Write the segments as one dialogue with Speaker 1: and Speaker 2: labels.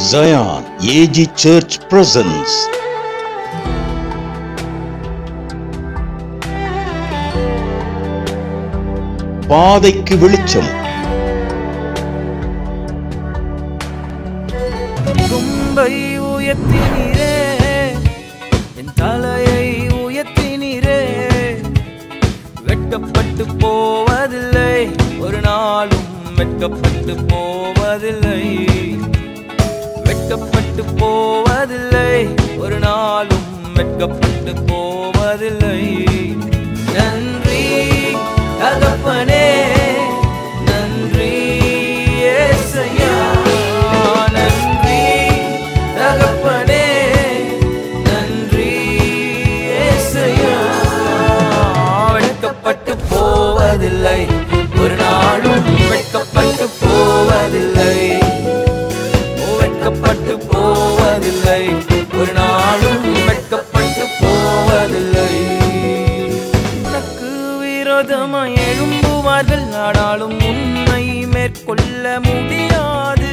Speaker 1: Zion AG Church presents பாதைக்கு வெளிச்சம்.
Speaker 2: கொம்பை உயர்த்தினீரே, என் தலையை உயர்த்தினீரே, வெட்கப்பட்டு போவதில்லை, ஒரு நாளும் வெட்கப்பட்டு போவதில்லை, வெட்கப்பட்டு போவதில்லை, ஒரு நாளும் வெட்கப்பட்டு போவதில்லை. நன்றி தகப்பனே, நன்றி ஏசையா, நன்றி தகப்பனே, நன்றி ஏசையா. வெட்கப்பட்டு போவதில்லை, ஒரு நாளும் வெட்கப்பட்டு போவதில்லை, வெட்கப்பட்டு போவதில்லை, ஒரு நாளும் வெட்கப்பட்டு போவதில்லை. உனக்கு விரோதமாய் எழும்புவார்கள், ஆனாலும் உன்னை மேற்கொள்ள முடியாது.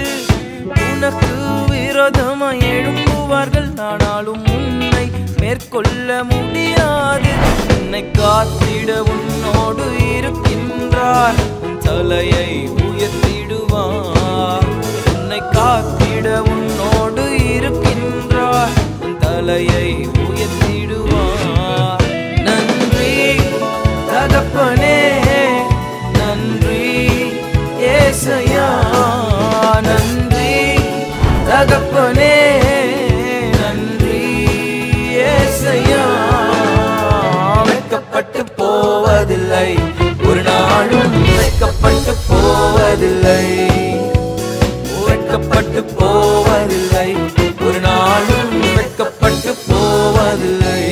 Speaker 2: உனக்கு விரோதமாய் எழும்புவார்கள், ஆனாலும் உன்னை மேற்கொள்ள முடியாது. உன்னை காத்திட உன்னோடு இருக்கின்றார், உன் தலையை உயர்த்திடுவார். உன்னை காத்திட உன்னோடு இருக்கின்றார், உன் தலையை உயர்த்திடுவார். நன்றி தகப்பனே, நன்றி ஏசையா, நன்றி தகப்பனே, நன்றி ஏசையா. வெட்கப்பட்டு போவதில்லை, ஒரு நாளும் வெட்கப்பட்டு போவதில்லை, வெட்கப்பட்டு போவதில்லை, ஒரு நாளும் வெட்கப்பட்டு போவதில்லை.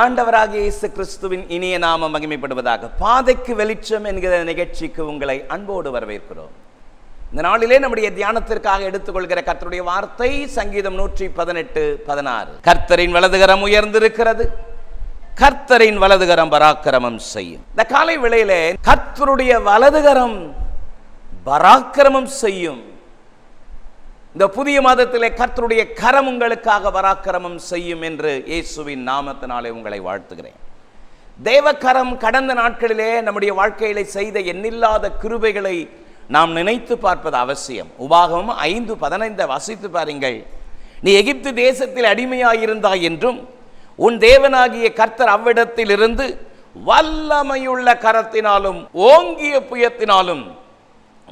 Speaker 3: ஆண்டவராகிய இயேசு கிறிஸ்துவின் இனிய நாமம் மகிமைப்படுவதாக. பாதைக்கு வெளிச்சம் என்கிற நிகழ்ச்சிக்கு உங்களை அன்போடு வரவேற்கிறோம். இந்த நாளிலே நம்முடைய தியானத்திற்காக எடுத்துக்கொள்கிற கர்த்தருடைய வார்த்தை சங்கீதம் 118:16. கர்த்தரின் வலதுகரம் உயர்ந்திருக்கிறது, கர்த்தரின் வலதுகரம் பராக்கிரமம் செய்யும். இந்த காலை வேளையிலே கர்த்தருடைய வலதுகரம் பராக்கிரமம் செய்யும். இந்த புதிய மாதத்திலே கர்த்தருடைய கரம் உங்களுக்காக பராக்கிரமம் செய்யும் என்று இயேசுவின் நாமத்தினாலே உங்களை வாழ்த்துகிறேன். தேவக்கரம் கடந்த நாட்களிலே நம்முடைய வாழ்க்கையிலே செய்த எண்ணில்லாத கிருபைகளை நாம் நினைத்து பார்ப்பது அவசியம். உபாகமம் 5:15 வாசித்து பாருங்கள். நீ எகிப்து தேசத்தில் அடிமையாயிருந்தாய் என்றும் உன் தேவனாகிய கர்த்தர் அவ்விடத்தில் இருந்து வல்லமையுள்ள கரத்தினாலும் ஓங்கிய புயத்தினாலும்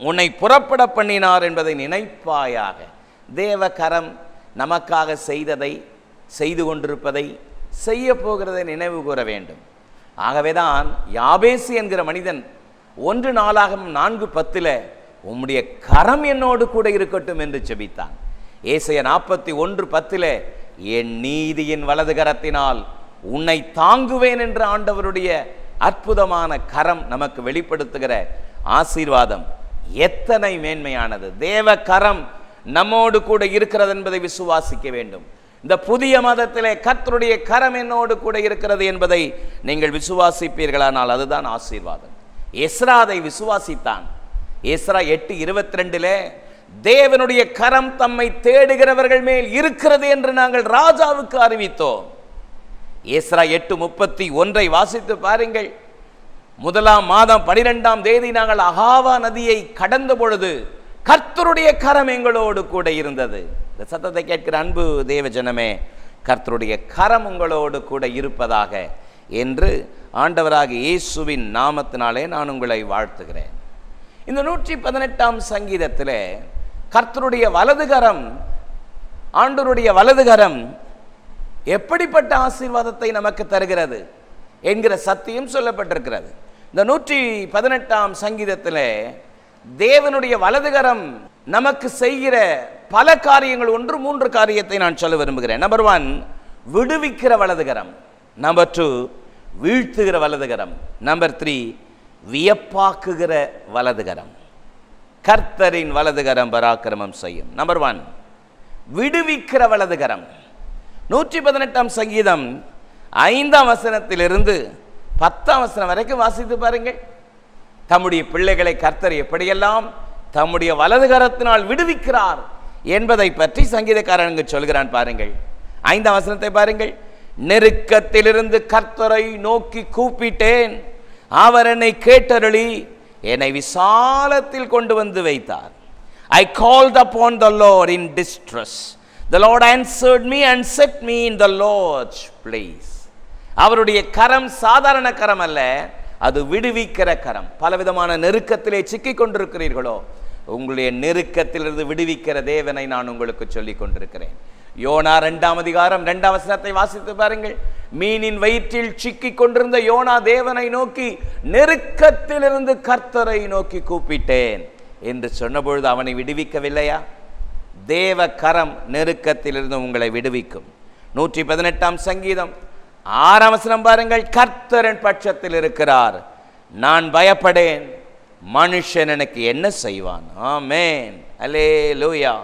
Speaker 3: உன்னை புறப்பட பண்ணினார் என்பதை நினைப்பாயாக. தேவ கரம் நமக்காக செய்ததை, செய்து கொண்டிருப்பதை, செய்ய போகிறதை நினைவு கூற வேண்டும். ஆகவேதான் யாபேசு என்கிற மனிதன் 1 நாளாகமம் 4:10 உம்முடைய கரம் என்னோடு கூட இருக்கட்டும் என்று ஜெபித்தான். ஏசாயா 41:10 என் நீதியின் வலது கரத்தினால் உன்னை தாங்குவேன் என்ற ஆண்டவருடைய அற்புதமான கரம் நமக்கு வெளிப்படுத்துகிற ஆசீர்வாதம் எத்தனை மேன்மையானது. தேவ கரம் நம்மோடு கூட இருக்கிறது என்பதை விசுவாசிக்க வேண்டும். இந்த புதிய மாதத்திலே கர்த்தருடைய கரம் என்னோடு கூட இருக்கிறது என்பதை நீங்கள் விசுவாசிப்பீர்களானால் அதுதான் ஆசீர்வாதம். எஸ்ரா அதை விசுவாசித்தான். எஸ்ரா 8:22 தேவனுடைய கரம் தம்மை தேடுகிறவர்கள் மேல் இருக்கிறது என்று நாங்கள் ராஜாவுக்கு அறிவித்தோம். எஸ்ரா 8:31 வாசித்து பாருங்கள். 1ஆம் மாதம் 12ஆம் தேதி நாங்கள் அகாவா நதியை கடந்த பொழுது கர்த்தருடைய கரம் எங்களோடு கூட இருந்தது. இந்த சத்தத்தை கேட்கிற அன்பு தேவ ஜனமே, கர்த்தருடைய கரம் உங்களோடு கூட இருப்பதாக என்று ஆண்டவராகிய இயேசுவின் நாமத்தினாலே நான் உங்களை வாழ்த்துகிறேன். இந்த 118ஆம் சங்கீதத்திலே கர்த்தருடைய வலதுகரம், ஆண்டவருடைய வலதுகரம் எப்படிப்பட்ட ஆசீர்வாதத்தை நமக்கு தருகிறது என்கிற சத்தியம் சொல்லப்பட்டிருக்கிறது. இந்த 118ஆம் சங்கீதத்தில் தேவனுடைய வலதுகரம் நமக்கு செய்கிற பல காரியங்கள், 3 காரியத்தை நான் சொல்ல விரும்புகிறேன். நம்பர் 1 விடுவிக்கிற வலதுகரம், நம்பர் 2 வீழ்த்துகிற வலதுகரம், நம்பர் 3 வியப்பாக்குகிற வலதுகரம். கர்த்தரின் வலதுகரம் பராக்கிரமம் செய்யும். நம்பர் 1 விடுவிக்கிற வலதுகரம். 118ஆம் சங்கீதம் 5ஆம் வசனத்திலிருந்து 10ஆம் வசனம் வரைக்கும் வாசித்து பாருங்கள். தம்முடைய பிள்ளைகளை கர்த்தர் எப்படியெல்லாம் தம்முடைய வலது கரத்தினால் விடுவிக்கிறார் என்பதை பற்றி சங்கீதக்காரன் சொல்கிறான். பாருங்கள் 5ஆம் வசனத்தை பாருங்கள். நெருக்கத்திலிருந்து கர்த்தரை நோக்கி கூப்பிட்டேன், அவர் என்னை கேட்டருளி என்னை விசாலத்தில் கொண்டு வந்து வைத்தார். I called upon the Lord in distress. The Lord answered me and set me in the Lord's place. அவருடைய கரம் சாதாரண கரம் அல்ல, அது விடுவிக்கிற கரம். பலவிதமான நெருக்கத்திலே சிக்கிக் கொண்டிருக்கிறீர்களோ, உங்களுடைய நெருக்கத்திலிருந்து விடுவிக்கிற தேவனை நான் உங்களுக்கு சொல்லிக் கொண்டிருக்கிறேன். யோனா 2ஆம் அதிகாரம் 2ஆம் வசனத்தை வாசித்து பாருங்கள். மீனின் வயிற்றில் சிக்கிக் கொண்டிருந்த யோனா தேவனை நோக்கி, நெருக்கத்திலிருந்து கர்த்தரை நோக்கி கூப்பிட்டேன் என்று சொன்னபொழுது அவனை விடுவிக்கவில்லையா? தேவ கரம் நெருக்கத்திலிருந்து உங்களை விடுவிக்கும். 118ஆம் சங்கீதம் 6ஆம் வசனம் பாருங்கள். கர்த்தரின் பட்சத்தில் இருக்கிறார், நான் பயப்படேன், மனுஷன் எனக்கு என்ன செய்வான்? ஆமென், அல்லேலூயா.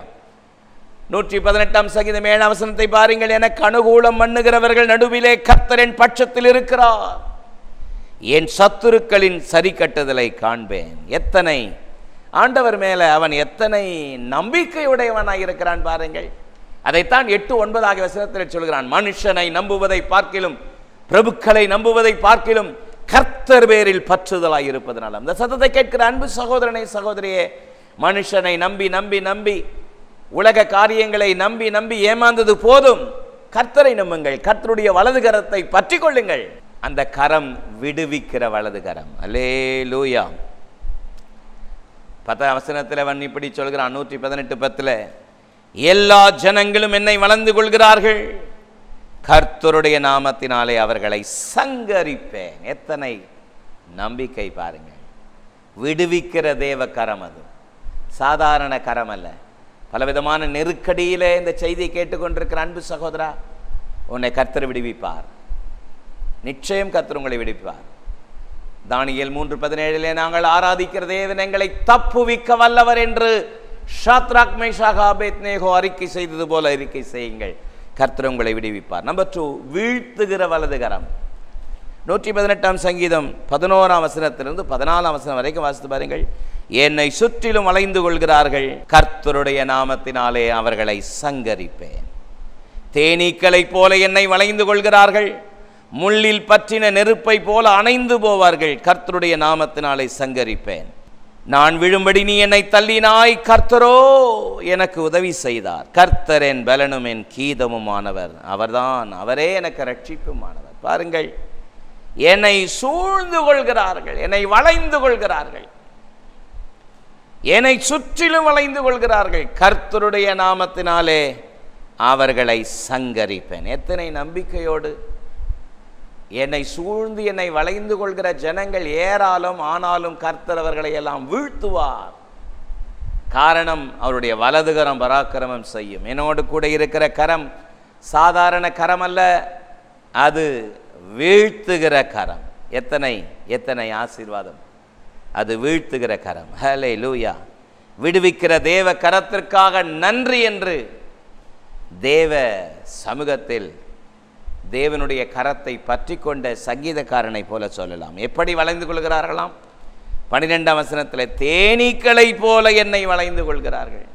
Speaker 3: 118ஆம் சங்கீதம் 7ஆம் வசனத்தை பாருங்கள். எனக்கு அனுகூலம் பண்ணுகிறவர்கள் நடுவிலே கர்த்தரின் பட்சத்தில் இருக்கிறார், என் சத்துருக்களின் சரி கட்டுதலை காண்பேன். எத்தனை ஆண்டவர் மேல அவன் எத்தனை நம்பிக்கையுடையவனாய் இருக்கிறான் பாருங்கள். அதைத்தான் 8-9 ஆகிய வசனத்தில் சொல்கிறான். மனுஷனை நம்புவதை பார்க்கிலும் பிரபுக்களை நம்புவதை பார்க்கிலும் கர்த்தர் பேரில் பற்றுதலாய் இருப்பதனால. அந்த சத்தத்தை கேட்கிற அன்பு சகோதரனை சகோதரியே, மனுஷனை நம்பி நம்பி நம்பி உலக காரியங்களை நம்பி நம்பி ஏமாந்தது போதும். கர்த்தரை நம்புங்கள், கர்த்தருடைய வலது கரத்தை பற்றி கொள்ளுங்கள். அந்த கரம் விடுவிக்கிற வலது கரம். அல்லேலூயா. 10ஆம் வசனத்தில் அவன் இப்படி சொல்கிறான். 118:10 எல்லா ஜனங்களும் என்னை வளர்ந்து கொள்கிறார்கள், கர்த்தருடைய நாமத்தினாலே அவர்களை சங்கரிப்பேன். எத்தனை நம்பிக்கை பாருங்கள். விடுவிக்கிற தேவ கரம், அது சாதாரண கரம் அல்ல. பலவிதமான நெருக்கடியிலே இந்த செய்தியை கேட்டுக்கொண்டிருக்கிற அன்பு சகோதரா, உன்னை கர்த்தர் விடுவிப்பார். நிச்சயம் கர்த்தர் உங்களை விடுவிப்பார். தானியேல் 3:17 நாங்கள் ஆராதிக்கிற தேவன் எங்களை தப்புவிக்க வல்லவர் என்று ஷாத்ராக் மேஷாக் ஆபேத்நேகோ அறிக்கை செய்தது போல அறிக்கை செய்யுங்கள், கர்த்தர் உங்களை விடுவிப்பார். நம்பர் 2, வீழ்த்துகிற வலது கரம். 118ஆம் சங்கீதம் 11ஆம் வசனத்திலிருந்து 14ஆம் வசனம் வரைக்கும் வாசித்து பாருங்கள். என்னை சுற்றிலும் வளைந்து கொள்கிறார்கள், கர்த்தருடைய நாமத்தினாலே அவர்களை சங்கரிப்பேன். தேனீக்களைப் போல என்னை வளைந்து கொள்கிறார்கள், முள்ளில் பற்றின நெருப்பை போல அணைந்து போவார்கள், கர்த்தருடைய நாமத்தினாலே சங்கரிப்பேன். நான் விழும்படி நீ என்னை தள்ளினாய், கர்த்தரோ எனக்கு உதவி செய்தார். கர்த்தர் என் பலனும் என் கீதமுமானவர், அவர்தான், அவரே எனக்கு ரட்சிப்புமானவர். பாருங்கள், என்னை சூழ்ந்து கொள்கிறார்கள், என்னை வளைந்து கொள்கிறார்கள், என்னை சுற்றிலும் வளைந்து கொள்கிறார்கள், கர்த்தருடைய நாமத்தினாலே அவர்களை சங்கரிப்பேன். எத்தனை நம்பிக்கையோடு! என்னை சூழ்ந்து என்னை வளைந்து கொள்கிற ஜனங்கள் ஏராளம், ஆனாலும் கர்த்தர் அவர்களை எல்லாம் வீழ்த்துவார். காரணம், அவருடைய வலதுகரம் பராக்கிரமம் செய்யும். என்னோடு கூட இருக்கிற கரம் சாதாரண கரம் அல்ல, அது வீழ்த்துகிற கரம். எத்தனை எத்தனை ஆசீர்வாதம்! அது வீழ்த்துகிற கரம். ஹல்லேலூயா. விடுவிக்கிற தேவ கரத்திற்காக நன்றி என்று தேவ சமூகத்தில் தேவனுடைய கரத்தை பற்றி கொண்ட சங்கீதக்காரனை போல சொல்லலாம். எப்படி வளைந்து கொள்கிறார்களாம்? 12ஆம் வசனத்தில் தேனீக்களை போல என்னை வளைந்து கொள்கிறார்கள்.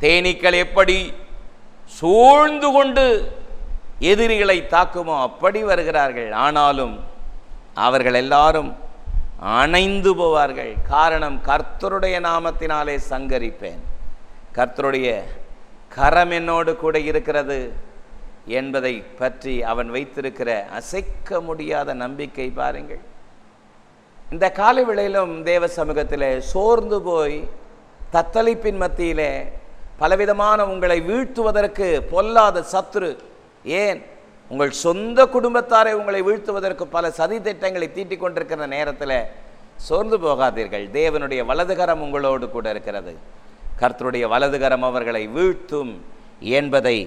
Speaker 3: தேனீக்கள் எப்படி சூழ்ந்து கொண்டு எதிரிகளை தாக்குமோ அப்படி வருகிறார்கள், ஆனாலும் அவர்கள் எல்லாரும் அணைந்து போவார்கள். காரணம், கர்த்தருடைய நாமத்தினாலே சங்கரிப்பேன். கர்த்தருடைய கரம் என்னோடு கூட இருக்கிறது என்பதை பற்றி அவன் வைத்திருக்கிற அசைக்க முடியாத நம்பிக்கை பாருங்கள். இந்த காலை வேளையிலும் தேவ சமூகத்தில் சோர்ந்து போய் தத்தளிப்பின் மத்தியிலே பலவிதமான உங்களை வீழ்த்துவதற்கு பொல்லாத சத்துரு, ஏன் உங்கள் சொந்த குடும்பத்தாரை உங்களை வீழ்த்துவதற்கு பல சதி திட்டங்களை தீட்டிக் கொண்டிருக்கிற நேரத்தில் சோர்ந்து போகாதீர்கள். தேவனுடைய வலதுகரம் உங்களோடு கூட இருக்கிறது. கர்த்தருடைய வலதுகரம் அவர்களை வீழ்த்தும் என்பதை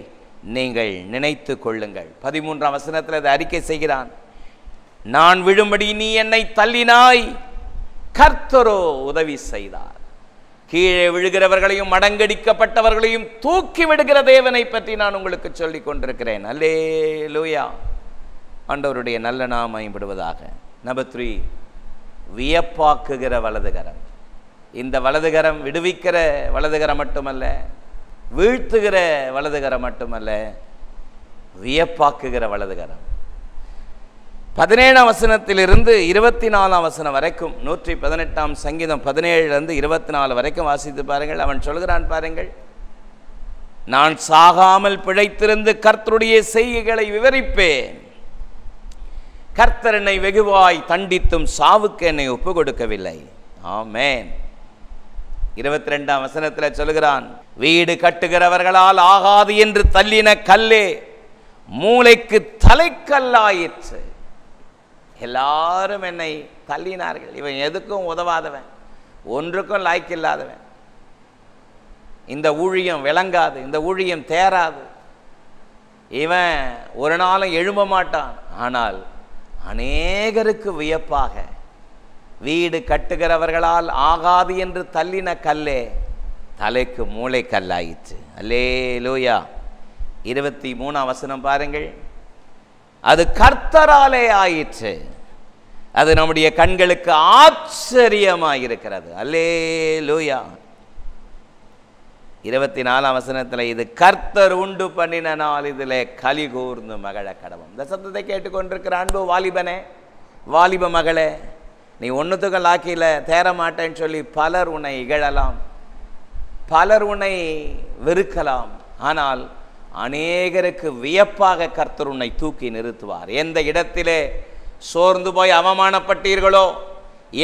Speaker 3: நீங்கள் நினைத்து கொள்ளுங்கள். 13ஆம் வசனத்தில் அதை அறிக்கை செய்கிறான். நான் விழும்படி நீ என்னை தள்ளினாய், கர்த்தரோ உதவி செய்தார். கீழே விழுகிறவர்களையும் மடங்கடிக்கப்பட்டவர்களையும் தூக்கி விடுகிற தேவனை பற்றி நான் உங்களுக்கு சொல்லிக் கொண்டிருக்கிறேன். அல்லேலூயா. ஆண்டவருடைய நல்ல நாமம் மகிமைப்படுவதாக. நம்பர் 3, வியப்பாக்குகிற வலதுகரம். இந்த வலதுகரம் விடுவிக்கிற வலதுகரம் மட்டுமல்ல, வீழ்த்துகிற வலதுகரம் மட்டுமல்ல, வியப்பாக்குகிற வலதுகரம். 17ஆம் வசனத்திலிருந்து 24ஆம் வசனம் வரைக்கும், 118ஆம் சங்கீதம் 17லிருந்து 24 வரைக்கும் வாசித்து பாருங்கள். அவன் சொல்கிறான் பாருங்கள், நான் சாகாமல் பிழைத்திருந்து கர்த்தருடைய செய்கைகளை விவரிப்பேன். கர்த்தர் என்னை வெகுவாய் தண்டித்தும் சாவுக்கு என்னை ஒப்பு கொடுக்கவில்லை. ஆமென். 22ஆம் வசனத்தில் சொல்கிறான், வீடு கட்டுகிறவர்களால் ஆகாது என்று தள்ளின கல்லே மூளைக்கு தலைக்கல்லாயிற்று. எல்லாரும் என்னை தள்ளினார்கள். இவன் எதுக்கும் உதவாதவன், ஒன்றுக்கும் லாய்க்கில்லாதவன், இந்த ஊழியம் விளங்காது, இந்த ஊழியம் தேராது, இவன் ஒரு நாளும் எழும்ப மாட்டான். ஆனால் அநேகருக்கு வியப்பாக, வீடு கட்டுகிறவர்களால் ஆகாது என்று தள்ளின கல்லே தலைக்கு மூளை கல்லாயிற்று. அல்லேலூயா. 23ஆம் வசனம் பாருங்கள், அது கர்த்தராலே ஆயிற்று, அது நம்முடைய கண்களுக்கு ஆச்சரியமாயிருக்கிறது. அல்லேலூயா. 24ஆம் வசனத்தில், இது கர்த்தர் உண்டு பண்ணின நாள், இதிலே களி கூர்ந்து மகள கடவும். இந்த சத்தத்தை கேட்டுக்கொண்டிருக்கிற அன்பு வாலிபனே, வாலிப மகளே, நீ ஒன்றுத்துக்கள் ஆக்கியில தேர மாட்டேன்னு சொல்லி பலர் உன்னை இகழலாம், பலர் உன்னை வெறுக்கலாம். ஆனால் அநேகருக்கு வியப்பாக கர்த்தர் உன்னை தூக்கி நிறுத்துவார். எந்த இடத்திலே சோர்ந்து போய் அவமானப்பட்டீர்களோ,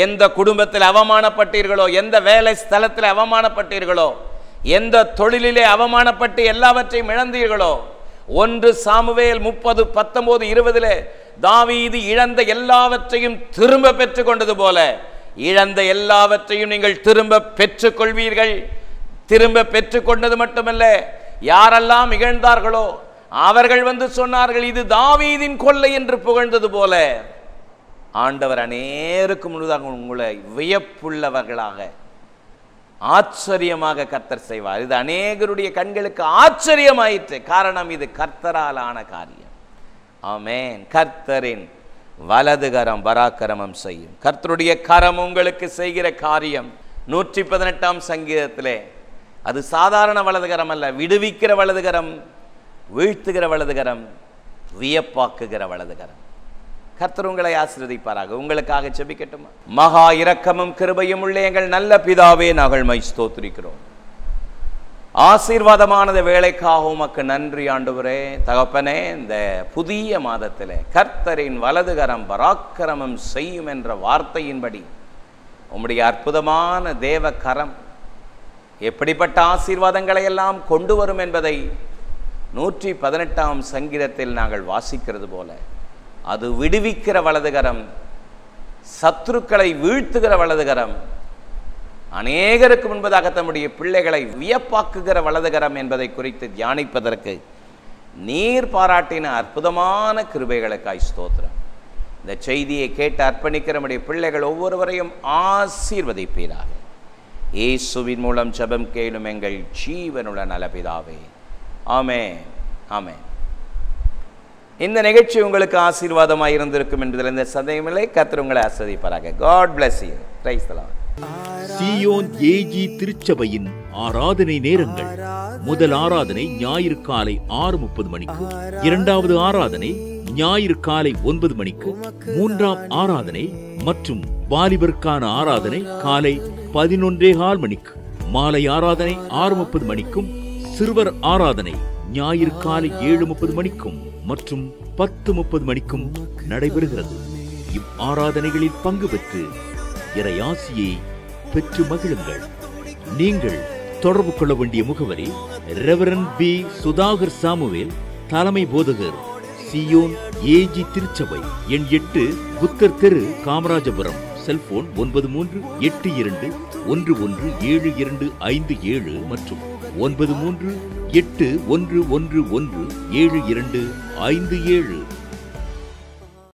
Speaker 3: எந்த குடும்பத்தில் அவமானப்பட்டீர்களோ, எந்த வேலை ஸ்தலத்தில் அவமானப்பட்டீர்களோ, எந்த தொழிலிலே அவமானப்பட்டு எல்லாவற்றையும் இழந்தீர்களோ, 1 சாமுவேல் 30:19-20 தாவீது இழந்த எல்லாவற்றையும் திரும்ப பெற்றுக் கொண்டது போல, இழந்த எல்லாவற்றையும் நீங்கள் திரும்ப பெற்றுக்கொள்வீர்கள். திரும்ப பெற்றுக்கொண்டது மட்டுமல்ல, யாரெல்லாம் இகழ்ந்தார்களோ அவர்கள் வந்து சொன்னார்கள், இது தாவீதின் கொள்ளை என்று புகழ்ந்தது போல, ஆண்டவர் அநேருக்கு முழுதாக உங்களை வியப்புள்ளவர்களாக ஆச்சரியமாக கர்த்தர் செய்வார். இது அநேகருடைய கண்களுக்கு ஆச்சரியமாயிற்று. காரணம், இது கர்த்தரால் ஆன காரியம். ஆமென். கர்த்தரின் வலதுகரம் பராக்கிரமம் செய்யும். கர்த்தருடைய கரம் உங்களுக்கு செய்கிற காரியம் 118ஆம் சங்கீதத்திலே, அது சாதாரண வலதுகரம் அல்ல, விடுவிக்கிற வலதுகரம், வீழ்த்துகிற வலதுகரம், வியப்பாக்குகிற வலதுகரம். கர்த்தர் உங்களை ஆசீர்வதிப்பாராக. உங்களுக்காக ஜெபிக்கட்டுமா? மகா இரக்கமும் கிருபையும் உள்ள எங்கள் நல்ல பிதாவே, நாங்கள் மை ஸ்தோத்திரிக்கிறோம். ஆசீர்வாதமானது வேலைக்காக உமக்கு நன்றி ஆண்டவரே. தகப்பனே, இந்த புதிய மாதத்திலே கர்த்தரின் வலதுகரம் பராக்கிரமம் செய்யும் என்ற வார்த்தையின்படி உம்முடைய அற்புதமான தேவ கரம் எப்படிப்பட்ட ஆசீர்வாதங்களை எல்லாம் கொண்டு வரும் என்பதை 118ஆம் சங்கீதத்தில் நாங்கள் வாசிக்கிறது போல, அது விடுவிக்கிற வலதுகரம், சத்துருக்களை வீழ்த்துகிற வலதுகரம், அநேகருக்கு முன்பதாக தம்முடைய பிள்ளைகளை வியப்பாக்குகிற வலதுகரம் என்பதை குறித்து தியானிப்பதற்கு நீர் பாராட்டின அற்புதமான கிருபைகளுக்காய் ஸ்தோத்திரம். இந்த செய்தியை கேட்டு அர்ப்பணிக்கிற நம்முடைய பிள்ளைகள் ஒவ்வொருவரையும் ஆசீர்வதிப்பீராக. இயேசுவின் மூலம் ஜெபம் கேளும் எங்கள் ஜீவனுள்ள நல்ல பிதாவே. ஆமென். ஆமென். இந்த நிகழ்ச்சி உங்களுக்கு ஆசீர்வாதமாக இருந்திருக்கும் என்பதில் இந்த சந்தேகமில்லை. கர்த்தர் உங்களை ஆசீர்வதிப்பாராக. God bless you. Praise the Lord.
Speaker 4: Zion AG திருச்சபையின் ஆராதனை நேரங்கள்: முதல் ஆராதனை ஞாயிறு காலை 6:30 மணிக்கு, இரண்டாவது ஆராதனை ஞாயிறு காலை 9 மணிக்கு, மூன்றாம் ஆராதனை மற்றும் வாலிபருக்கான ஆராதனை காலை 11:15 மணிக்கு, மாலை ஆராதனை 6:30 மணிக்கும், சிறுவர் ஆராதனை ஞாயிறு காலை 7:30 மணிக்கும் மற்றும் 10:30 மணிக்கும் நடைபெறுகிறது. இவ் ஆராதனைகளில் பங்கு பெற்று இறையாசியை பெற்று மகிழுங்கள். நீங்கள் தொடர்பு கொள்ள வேண்டிய முகவரி: ரெவரண்ட் பி. சுதாகர் சாமுவேல், தலைமை போதகர், சீயோன் ஏஜி திருச்சபை, எண் 8, புத்தர் தெரு, காமராஜபுரம். செல்போன் 93-8111-7257 மற்றும் 93-8111-7257.